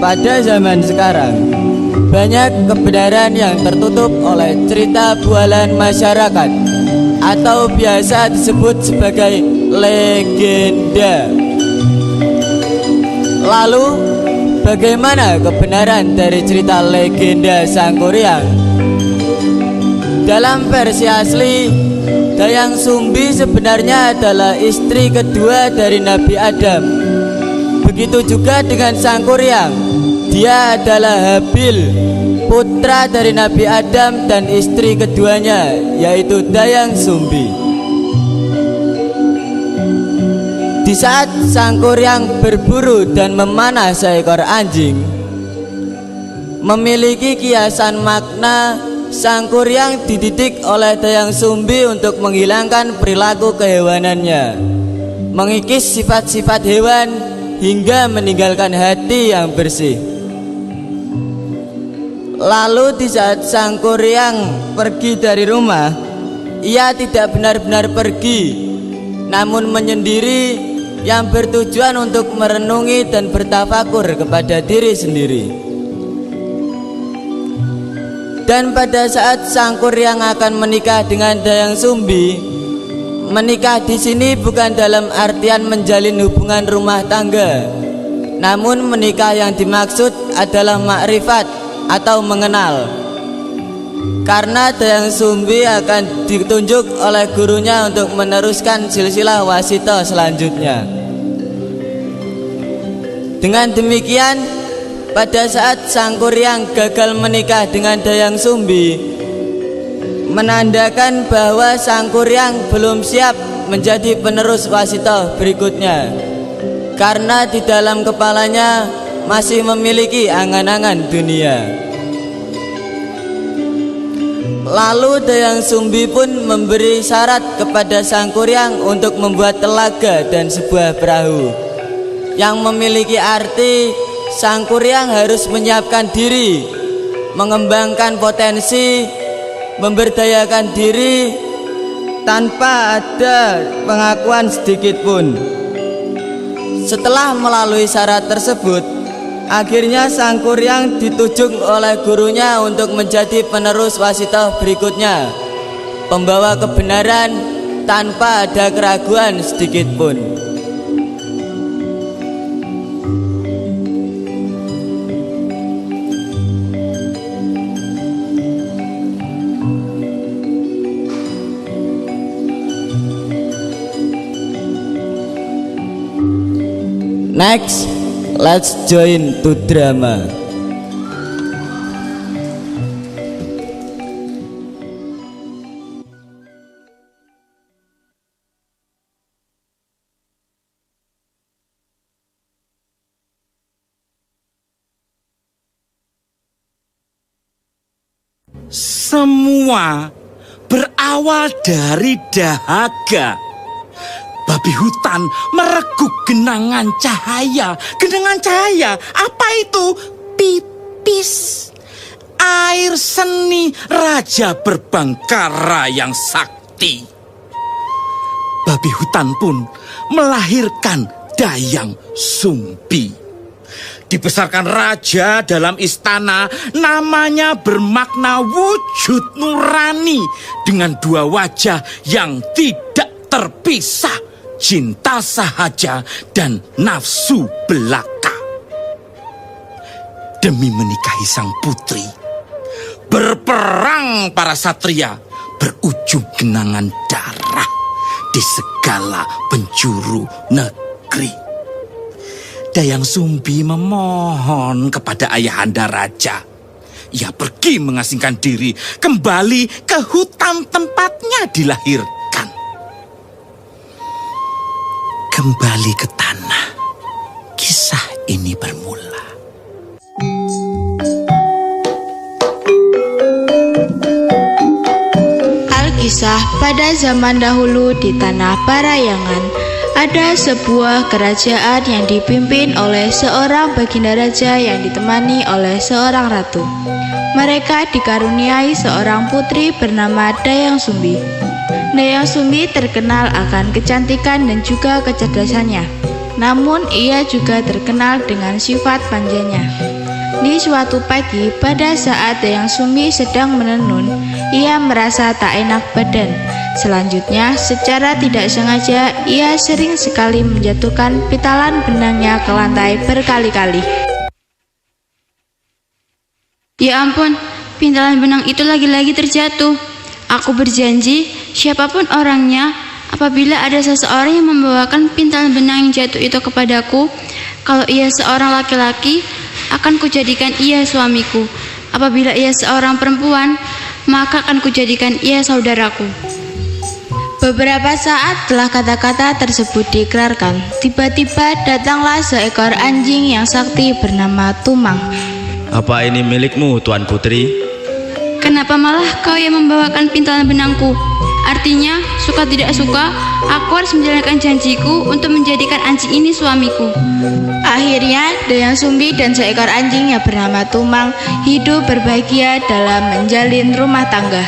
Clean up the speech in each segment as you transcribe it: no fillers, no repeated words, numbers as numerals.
pada zaman sekarang, banyak kebenaran yang tertutup oleh cerita bualan masyarakat atau biasa disebut sebagai legenda. Lalu, bagaimana kebenaran dari cerita legenda Sangkuriang? Dalam versi asli, Dayang Sumbi sebenarnya adalah istri kedua dari Nabi Adam. Begitu juga dengan Sangkuriang, dia adalah Habil, putra dari Nabi Adam dan istri keduanya, yaitu Dayang Sumbi. Di saat Sangkuriang berburu dan memanah seekor anjing, memiliki kiasan makna. Sangkuriang dididik oleh Dayang Sumbi untuk menghilangkan perilaku kehewanannya, mengikis sifat-sifat hewan hingga meninggalkan hati yang bersih. Lalu di saat Sangkuriang pergi dari rumah, ia tidak benar-benar pergi, namun menyendiri yang bertujuan untuk merenungi dan bertafakur kepada diri sendiri. Dan pada saat Sangkuriang akan menikah dengan Dayang Sumbi, menikah di sini bukan dalam artian menjalin hubungan rumah tangga, namun menikah yang dimaksud adalah makrifat atau mengenal. Karena Dayang Sumbi akan ditunjuk oleh gurunya untuk meneruskan silsilah wasito selanjutnya. Dengan demikian, pada saat Sangkuriang gagal menikah dengan Dayang Sumbi, menandakan bahwa Sangkuriang belum siap menjadi penerus wasito berikutnya, karena di dalam kepalanya masih memiliki angan-angan dunia. Lalu Dayang Sumbi pun memberi syarat kepada Sangkuriang untuk membuat telaga dan sebuah perahu, yang memiliki arti Sangkuriang harus menyiapkan diri, mengembangkan potensi, memberdayakan diri tanpa ada pengakuan sedikit pun. Setelah melalui syarat tersebut, akhirnya Sangkuriang ditujuk oleh gurunya untuk menjadi penerus wasito berikutnya, pembawa kebenaran tanpa ada keraguan sedikit pun. Next, let's join to drama. Semua berawal dari dahaga. Babi hutan mereguk genangan cahaya. Genangan cahaya, apa itu? Pipis. Air seni raja berbangkara yang sakti. Babi hutan pun melahirkan Dayang Sumbi. Dibesarkan raja dalam istana, namanya bermakna wujud nurani dengan dua wajah yang tidak terpisah. Cinta sahaja dan nafsu belaka. Demi menikahi sang putri, berperang para satria, berujung genangan darah di segala penjuru negeri. Dayang Sumbi memohon kepada ayahanda raja. Ia pergi mengasingkan diri kembali ke hutan tempatnya dilahirkan. Kembali ke tanah, kisah ini bermula. Alkisah, pada zaman dahulu di tanah Parayangan, ada sebuah kerajaan yang dipimpin oleh seorang baginda raja yang ditemani oleh seorang ratu. Mereka dikaruniai seorang putri bernama Dayang Sumbi. Dayang Sumbi terkenal akan kecantikan dan juga kecerdasannya. Namun ia juga terkenal dengan sifat manjanya. Di suatu pagi, pada saat Dayang Sumbi sedang menenun, ia merasa tak enak badan. Selanjutnya, secara tidak sengaja, ia sering sekali menjatuhkan pitalan benangnya ke lantai berkali-kali. Ya ampun, pintalan benang itu lagi-lagi terjatuh. Aku berjanji, siapapun orangnya, apabila ada seseorang yang membawakan pintalan benang yang jatuh itu kepadaku, kalau ia seorang laki-laki, akan kujadikan ia suamiku. Apabila ia seorang perempuan, maka akan kujadikan ia saudaraku. Beberapa saat setelah kata-kata tersebut diikrarkan, tiba-tiba datanglah seekor anjing yang sakti bernama Tumang. Apa ini milikmu, Tuan Putri? Kenapa malah kau yang membawakan pintalan benangku? Artinya, suka tidak suka, aku harus menjalankan janjiku untuk menjadikan anjing ini suamiku. Akhirnya, Dayang Sumbi dan seekor anjing yang bernama Tumang hidup berbahagia dalam menjalin rumah tangga.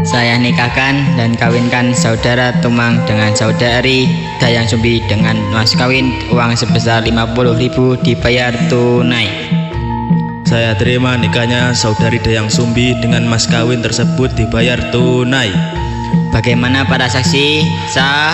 Saya nikahkan dan kawinkan saudara Tumang dengan saudari Dayang Sumbi dengan mas kawin uang sebesar 50.000 dibayar tunai. Saya terima nikahnya saudari Dayang Sumbi dengan mas kawin tersebut dibayar tunai. Bagaimana para saksi? Sah?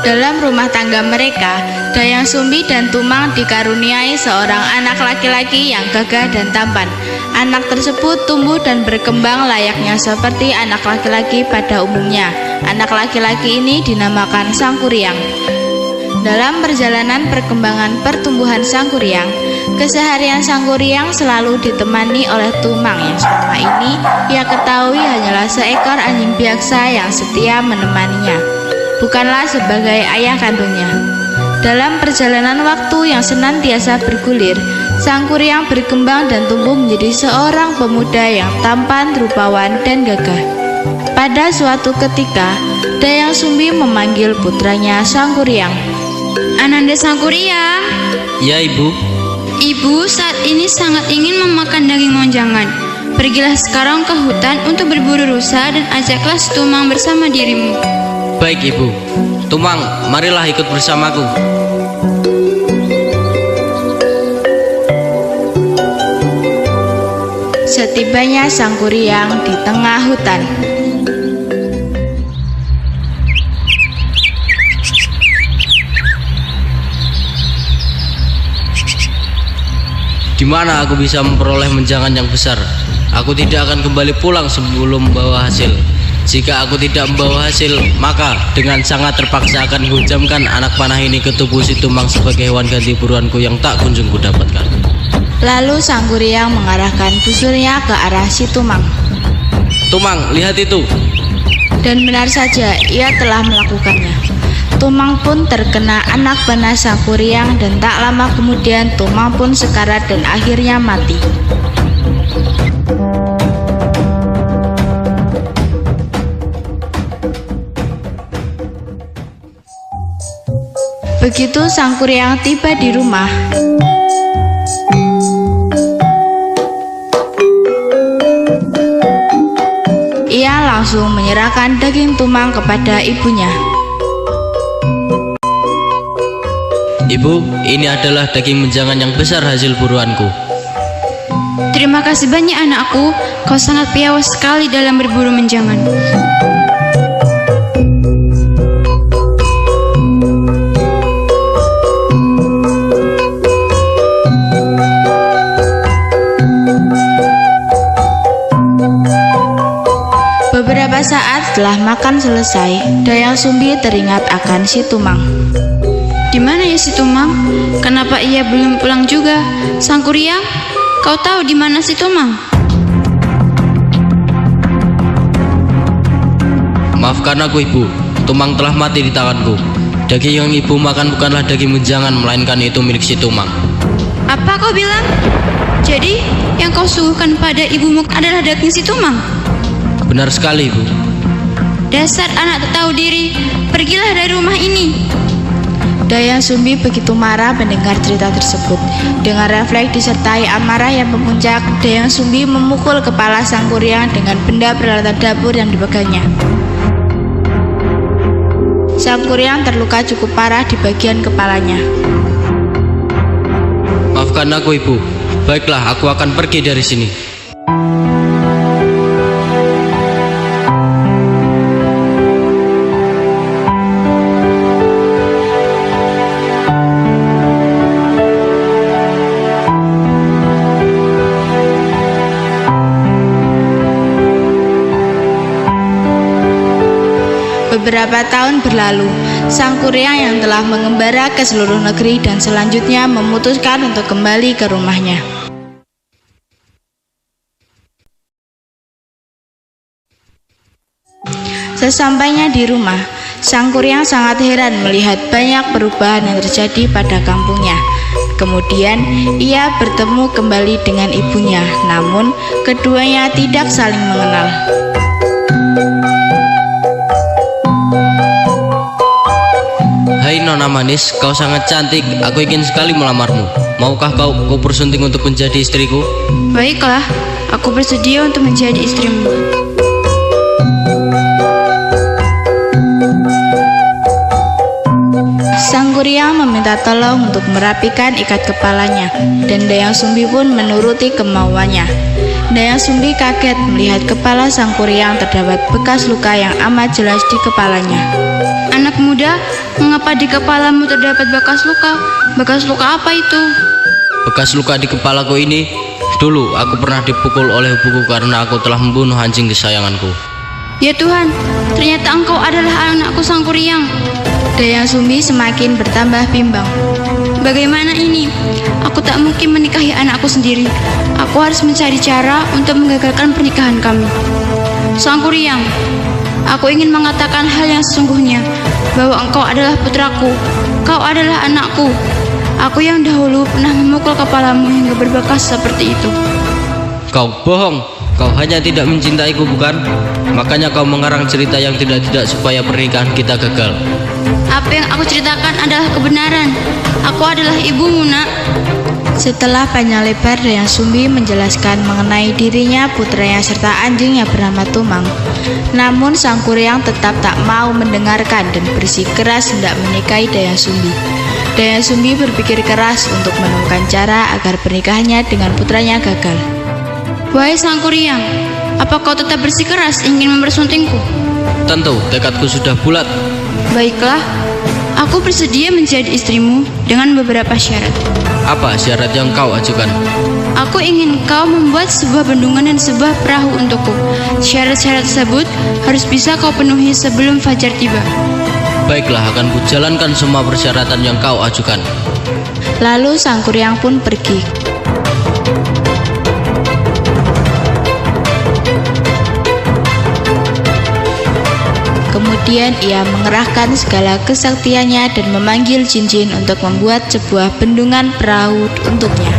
Dalam rumah tangga mereka, Dayang Sumbi dan Tumang dikaruniai seorang anak laki-laki yang gagah dan tampan. Anak tersebut tumbuh dan berkembang layaknya seperti anak laki-laki pada umumnya. Anak laki-laki ini dinamakan Sangkuriang. Dalam perjalanan perkembangan pertumbuhan Sangkuriang, keseharian Sangkuriang selalu ditemani oleh Tumang yang selama ini ia ketahui hanyalah seekor anjing biaksa yang setia menemaninya, bukanlah sebagai ayah kandungnya. Dalam perjalanan waktu yang senantiasa bergulir, Sangkuriang berkembang dan tumbuh menjadi seorang pemuda yang tampan, rupawan, dan gagah. Pada suatu ketika, Dayang Sumbi memanggil putranya Sangkuriang. Ananda Sangkuriang. Ya ibu. Ibu saat ini sangat ingin memakan daging monjangan. Pergilah sekarang ke hutan untuk berburu rusa dan ajaklah si Tumang bersama dirimu. Baik ibu. Tumang, marilah ikut bersamaku. Setibanya Sangkuriang di tengah hutan, Di mana aku bisa memperoleh menjangan yang besar? Aku tidak akan kembali pulang sebelum membawa hasil. Jika aku tidak membawa hasil, maka dengan sangat terpaksa akan hujamkan anak panah ini ke tubuh si Tumang sebagai hewan ganti buruanku yang tak kunjung kudapatkan. lalu Sangkuriang mengarahkan busurnya ke arah si Tumang. Tumang, lihat itu. Dan benar saja, ia telah melakukannya. Tumang pun terkena anak panah Sangkuriang dan tak lama kemudian Tumang pun sekarat dan akhirnya mati. Begitu Sangkuriang tiba di rumah, ia langsung menyerahkan daging Tumang kepada ibunya. Ibu, ini adalah daging menjangan yang besar hasil buruanku. Terima kasih banyak anakku, kau sangat piawai sekali dalam berburu menjangan. saat setelah makan selesai, Dayang Sumbi teringat akan si Tumang. Di mana ya si Tumang? Kenapa ia belum pulang juga? Sang Kuryang, kau tahu di mana si Tumang? Maafkan aku ibu, Tumang telah mati di tanganku. Daging yang ibu makan bukanlah daging menjangan, melainkan itu milik si Tumang. Apa kau bilang? Jadi yang kau suguhkan pada ibumu adalah daging si Tumang? Benar sekali ibu. Dasar anak tak tahu diri, pergilah dari rumah ini. Dayang Sumbi begitu marah mendengar cerita tersebut. Dengan refleks disertai amarah yang memuncak, Dayang Sumbi memukul kepala Sang Kuryang dengan benda peralatan dapur yang dipegangnya. Sang Kuryang terluka cukup parah di bagian kepalanya. Maafkan aku ibu. Baiklah, aku akan pergi dari sini. Beberapa tahun berlalu, Sang Kuryang yang telah mengembara ke seluruh negeri dan selanjutnya memutuskan untuk kembali ke rumahnya. Sesampainya di rumah, Sang Kuryang sangat heran melihat banyak perubahan yang terjadi pada kampungnya. Kemudian ia bertemu kembali dengan ibunya, namun keduanya tidak saling mengenal. Hai Nona manis, kau sangat cantik. Aku ingin sekali melamarmu. Maukah kau bersunting untuk menjadi istriku? Baiklah, aku bersedia untuk menjadi istrimu. Sang Kuryang meminta tolong untuk merapikan ikat kepalanya, dan Dayang Sumbi pun menuruti kemauannya. Dayang Sumbi kaget melihat kepala Sang Kuryang terdapat bekas luka yang amat jelas di kepalanya. Anak muda, mengapa di kepalamu terdapat bekas luka? Bekas luka apa itu? Bekas luka di kepalaku ini, dulu aku pernah dipukul oleh ibuku karena aku telah membunuh anjing kesayanganku. Ya Tuhan, ternyata engkau adalah anakku Sang Kuryang. Dayang Sumbi semakin bertambah bimbang. Bagaimana ini? Aku tak mungkin menikahi anakku sendiri. Aku harus mencari cara untuk menggagalkan pernikahan kami. Sang Kuryang, aku ingin mengatakan hal yang sesungguhnya, bahwa engkau adalah putraku, kau adalah anakku. Aku yang dahulu pernah memukul kepalamu hingga berbekas seperti itu. Kau bohong, kau hanya tidak mencintaiku bukan? Makanya kau mengarang cerita yang tidak-tidak supaya pernikahan kita gagal. Apa yang aku ceritakan adalah kebenaran. Aku adalah ibumu, nak. Setelah panjang lebar Dayang Sumbi menjelaskan mengenai dirinya, putranya serta anjingnya bernama Tumang. Namun Sang Kuryang tetap tak mau mendengarkan dan bersikeras hendak menikahi Dayang Sumbi. Dayang Sumbi berpikir keras untuk menemukan cara agar pernikahannya dengan putranya gagal. Wahai Sang Kuryang, apa kau tetap bersikeras ingin mempersuntingku? Tentu, tekadku sudah bulat. Baiklah, aku bersedia menjadi istrimu dengan beberapa syarat. Apa syarat yang kau ajukan? Aku ingin kau membuat sebuah bendungan dan sebuah perahu untukku. Syarat-syarat tersebut harus bisa kau penuhi sebelum fajar tiba. Baiklah, akan kujalankan semua persyaratan yang kau ajukan. Lalu Sang Kuryang pun pergi. Kemudian ia mengerahkan segala kesaktiannya dan memanggil jin-jin untuk membuat sebuah bendungan perahu untuknya.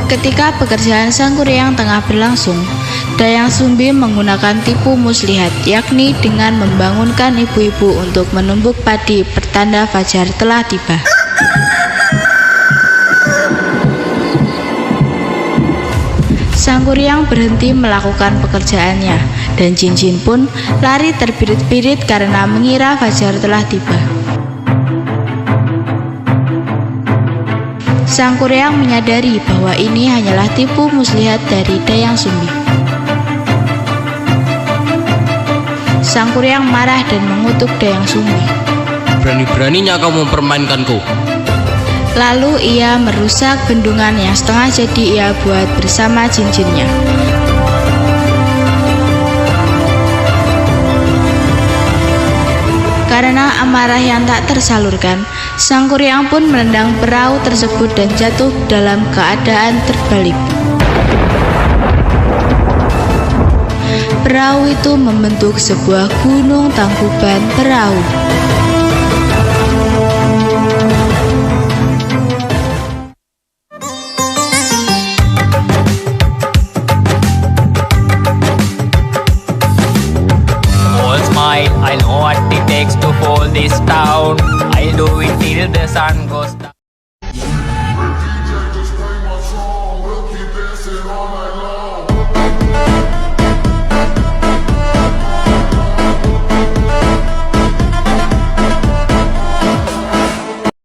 Ketika pekerjaan Sang Kuryang tengah berlangsung, Dayang Sumbi menggunakan tipu muslihat, yakni dengan membangunkan ibu-ibu untuk menumbuk padi pertanda fajar telah tiba. Sang Kuryang berhenti melakukan pekerjaannya, dan jin-jin pun lari terbirit-birit karena mengira fajar telah tiba. Sang Kuryang menyadari bahwa ini hanyalah tipu muslihat dari Dayang Sumbi. Sang Kuryang marah dan mengutuk Dayang Sumbi. Berani-beraninya kau mempermainkanku. Lalu ia merusak bendungan yang setengah jadi ia buat bersama jin-jinnya. Karena amarah yang tak tersalurkan, Sang Kuryang pun menendang perahu tersebut dan jatuh dalam keadaan terbalik. Perahu itu membentuk sebuah gunung tangkuban perahu. I know what it takes to hold this town. I'll do it till the sun goes down.